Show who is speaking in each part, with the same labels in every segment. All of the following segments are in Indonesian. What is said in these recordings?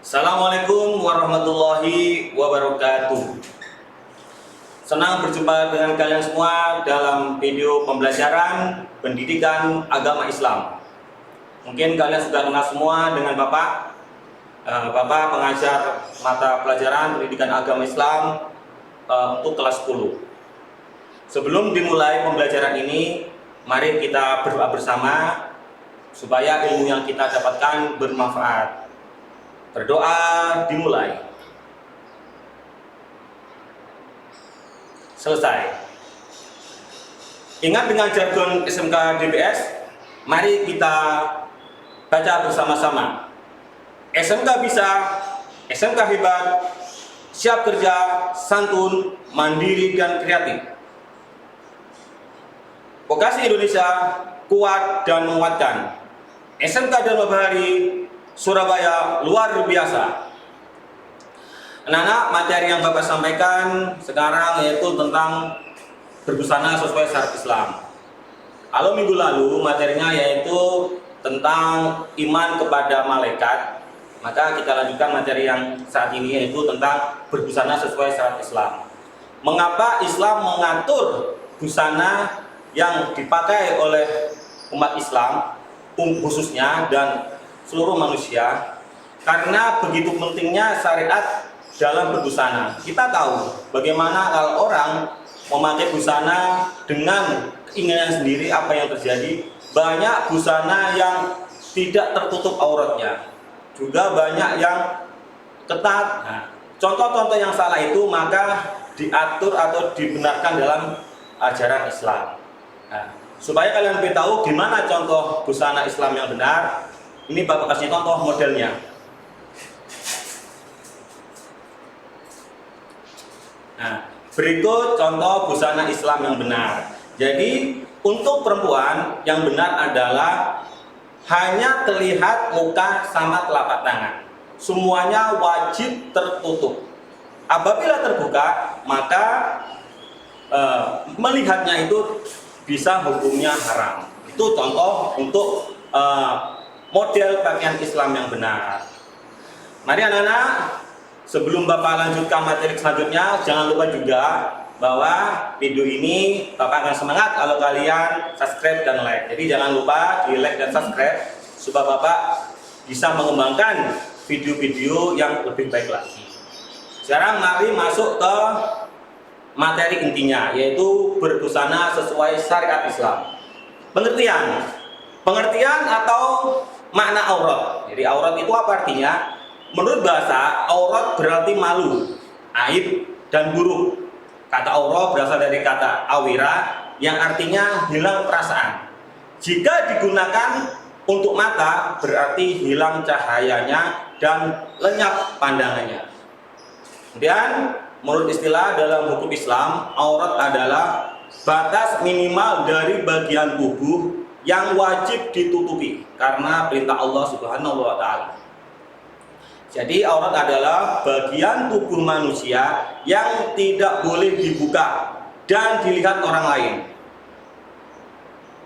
Speaker 1: Assalamualaikum warahmatullahi wabarakatuh. Senang berjumpa dengan kalian semua dalam video pembelajaran pendidikan agama Islam. Mungkin kalian sudah kenal semua dengan Bapak. Bapak pengajar mata pelajaran pendidikan agama Islam untuk kelas 10. Sebelum dimulai pembelajaran ini, mari kita berdoa bersama supaya ilmu yang kita dapatkan bermanfaat. Berdoa dimulai. Selesai. Ingat dengan jargon SMK DBS, mari kita baca bersama-sama. SMK bisa, SMK hebat, siap kerja, santun, mandiri, dan kreatif. Vokasi Indonesia kuat dan menguatkan. SMK Dharma Bahari Surabaya luar biasa. Anak-anak, materi yang Bapak sampaikan sekarang yaitu tentang berbusana sesuai syariat Islam. Kalau minggu lalu materinya yaitu tentang iman kepada malaikat, maka kita lanjutkan materi yang saat ini yaitu tentang berbusana sesuai syariat Islam. Mengapa Islam mengatur busana yang dipakai oleh umat Islam khususnya dan seluruh manusia? Karena begitu pentingnya syariat dalam berbusana. Kita tahu bagaimana kalau orang memakai busana dengan keinginan sendiri, apa yang terjadi. Banyak busana yang tidak tertutup auratnya, juga banyak yang ketat. Nah, contoh-contoh yang salah itu maka diatur atau dibenarkan dalam ajaran Islam. Nah, supaya kalian lebih tahu gimana contoh busana Islam yang benar, ini Bapak kasih contoh modelnya. Nah, berikut contoh busana Islam yang benar. Jadi, untuk perempuan yang benar adalah hanya terlihat muka sama telapak tangan. Semuanya wajib tertutup. Apabila terbuka, maka melihatnya itu bisa hukumnya haram. Itu contoh untuk model pakaian Islam yang benar. Mari anak-anak, sebelum Bapak lanjutkan materi selanjutnya, jangan lupa juga bahwa video ini Bapak akan semangat kalau kalian subscribe dan like. Jadi jangan lupa di like dan subscribe supaya Bapak bisa mengembangkan video-video yang lebih baik lagi. Sekarang mari masuk ke materi intinya, yaitu berbusana sesuai syariat Islam. Pengertian atau makna aurat. Jadi aurat itu apa artinya? Menurut bahasa, aurat berarti malu, aib, dan buruk. Kata aurat berasal dari kata awira yang artinya hilang perasaan. Jika digunakan untuk mata berarti hilang cahayanya dan lenyap pandangannya. Kemudian menurut istilah dalam hukum Islam, aurat adalah batas minimal dari bagian tubuh yang wajib ditutupi karena perintah Allah Subhanahu wa Ta'ala. Jadi aurat adalah bagian tubuh manusia yang tidak boleh dibuka dan dilihat orang lain.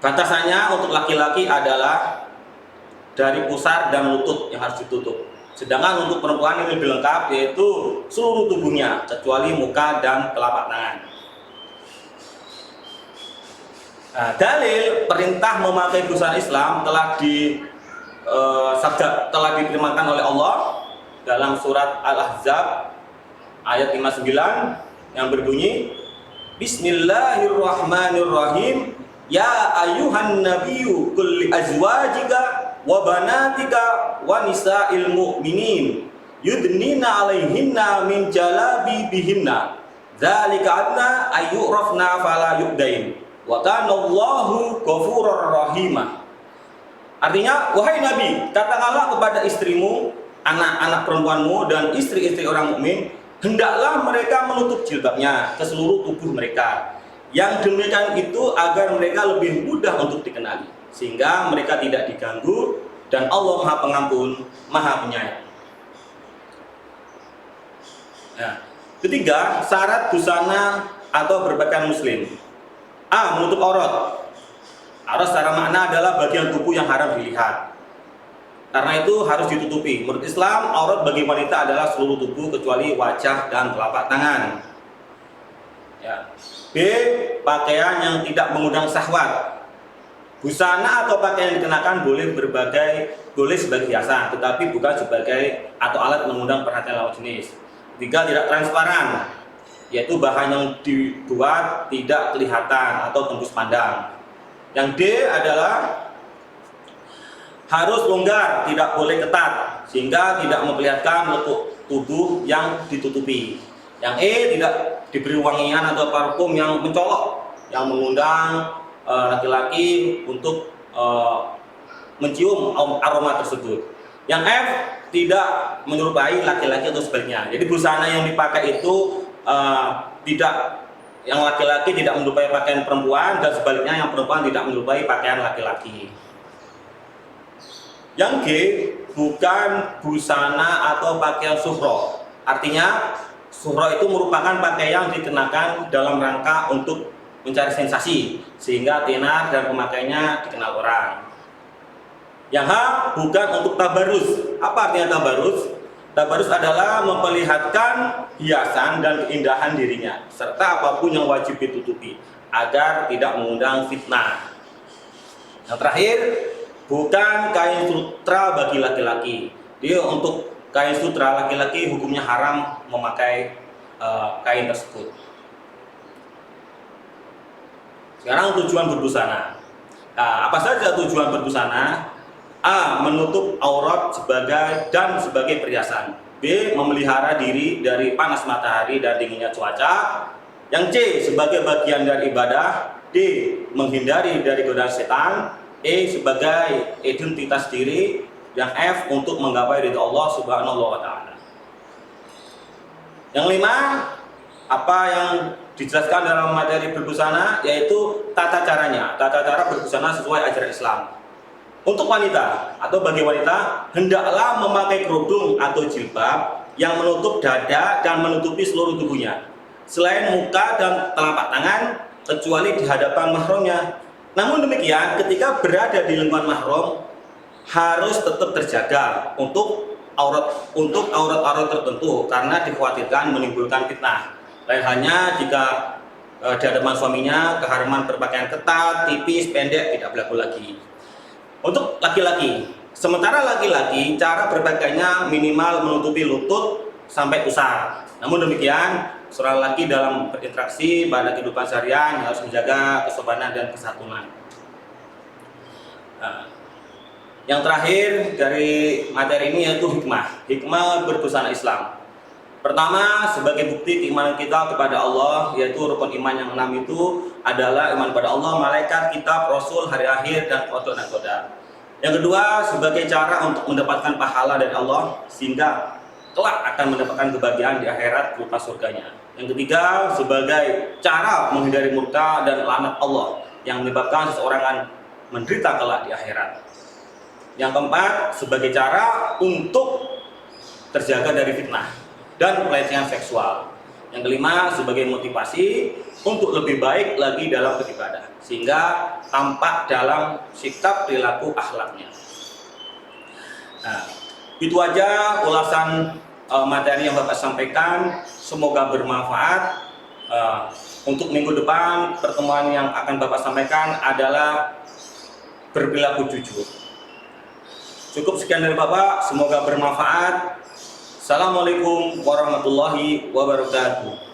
Speaker 1: Batasannya untuk laki-laki adalah dari pusar dan lutut yang harus ditutup. Sedangkan untuk perempuan ini lebih lengkap, yaitu seluruh tubuhnya kecuali muka dan telapak tangan. Nah, dalil perintah memakai busana Islam telah difirmankan oleh Allah dalam surat Al-Ahzab ayat 59 yang berbunyi, Bismillahirrahmanirrahim, ya ayuhan nabiyyu qul li azwajika wa banatika wa nisa'il mu'minin yudnina 'alaihinna min jalabibihinna dzalika adna ayyurafna fala yu'dain wa kana Allahu ghafurur rahimah. Artinya, wahai Nabi, katakanlah kepada istrimu, anak-anak perempuanmu, dan istri-istri orang mukmin, hendaklah mereka menutup jilbabnya ke seluruh tubuh mereka. Yang demikian itu agar mereka lebih mudah untuk dikenali, sehingga mereka tidak diganggu, dan Allah Maha Pengampun, Maha Penyayang. Nah, ketiga, syarat busana atau berpakaian muslim. A. Menutup aurat. Aurat secara makna adalah bagian tubuh yang haram dilihat. Karena itu harus ditutupi. Menurut Islam, aurat bagi wanita adalah seluruh tubuh kecuali wajah dan telapak tangan. Ya. B. Pakaian yang tidak mengundang syahwat. Busana atau pakaian yang dikenakan boleh sebagai hiasan, tetapi bukan sebagai atau alat mengundang perhatian lawan jenis. 3. Tidak transparan, yaitu bahan yang dibuat tidak kelihatan atau tembus pandang. Yang D adalah harus longgar, tidak boleh ketat, sehingga tidak memperlihatkan lekuk tubuh yang ditutupi. Yang E, tidak diberi wangian atau parfum yang mencolok, yang mengundang laki-laki untuk mencium aroma tersebut. Yang F, tidak menyerupai laki-laki atau sebaliknya. Jadi busana yang dipakai itu yang laki-laki tidak menyerupai pakaian perempuan, dan sebaliknya yang perempuan tidak menyerupai pakaian laki-laki. Yang G, bukan busana atau pakaian suhro. Artinya suhro itu merupakan pakaian yang dikenakan dalam rangka untuk mencari sensasi, sehingga tenar dan pemakainya dikenal orang. Yang H, bukan untuk tabarus. Apa artinya tabarus? Tabarus adalah memperlihatkan hiasan dan keindahan dirinya, serta apapun yang wajib ditutupi, agar tidak mengundang fitnah. Yang terakhir, bukan kain sutra bagi laki-laki. Jadi untuk kain sutra laki-laki hukumnya haram memakai kain tersebut. Sekarang tujuan berbusana. Nah, apa saja tujuan berbusana? A. Menutup aurat sebagai perhiasan. B. Memelihara diri dari panas matahari dan dinginnya cuaca. Yang C. Sebagai bagian dari ibadah. D. Menghindari dari godaan setan. E. Sebagai identitas diri. Yang F. Untuk menggapai ridha Allah Subhanahu wa Ta'ala. Yang 5. Apa yang dijelaskan dalam materi berbusana, yaitu tata caranya, tata cara berbusana sesuai ajaran Islam. Untuk wanita atau bagi wanita, hendaklah memakai kerudung atau jilbab yang menutup dada dan menutupi seluruh tubuhnya, selain muka dan telapak tangan, kecuali di hadapan mahramnya. Namun demikian, ketika berada di lingkungan mahram, harus tetap terjaga untuk aurat tertentu, karena dikhawatirkan menimbulkan fitnah. Lain halnya jika di hadapan suaminya, keharuman berpakaian ketat, tipis, pendek tidak berlaku lagi. Untuk laki-laki, sementara laki-laki cara berpakaiannya minimal menutupi lutut sampai pusar. Namun demikian, seorang laki dalam berinteraksi pada kehidupan seharian harus menjaga kesopanan dan kesatuan. Yang terakhir dari materi ini yaitu hikmah berbusana Islam. Pertama, sebagai bukti keimanan kita kepada Allah, yaitu rukun iman yang 6 itu adalah iman pada Allah, malaikat, kitab, rasul, hari akhir, dan qada dan qadar. Yang kedua, sebagai cara untuk mendapatkan pahala dari Allah, sehingga kelak akan mendapatkan kebahagiaan di akhirat berupa surganya. Yang ketiga, sebagai cara menghindari murka dan laknat Allah yang menyebabkan seseorang menderita kelak di akhirat. Yang keempat, sebagai cara untuk terjaga dari fitnah dan pelecehan seksual. Yang kelima, sebagai motivasi untuk lebih baik lagi dalam beribadah, sehingga tampak dalam sikap perilaku akhlaknya. Nah, itu aja ulasan materi yang Bapak sampaikan. Semoga bermanfaat. Untuk minggu depan, pertemuan yang akan Bapak sampaikan adalah berperilaku jujur. Cukup sekian dari Bapak, semoga bermanfaat. Assalamualaikum warahmatullahi wabarakatuh.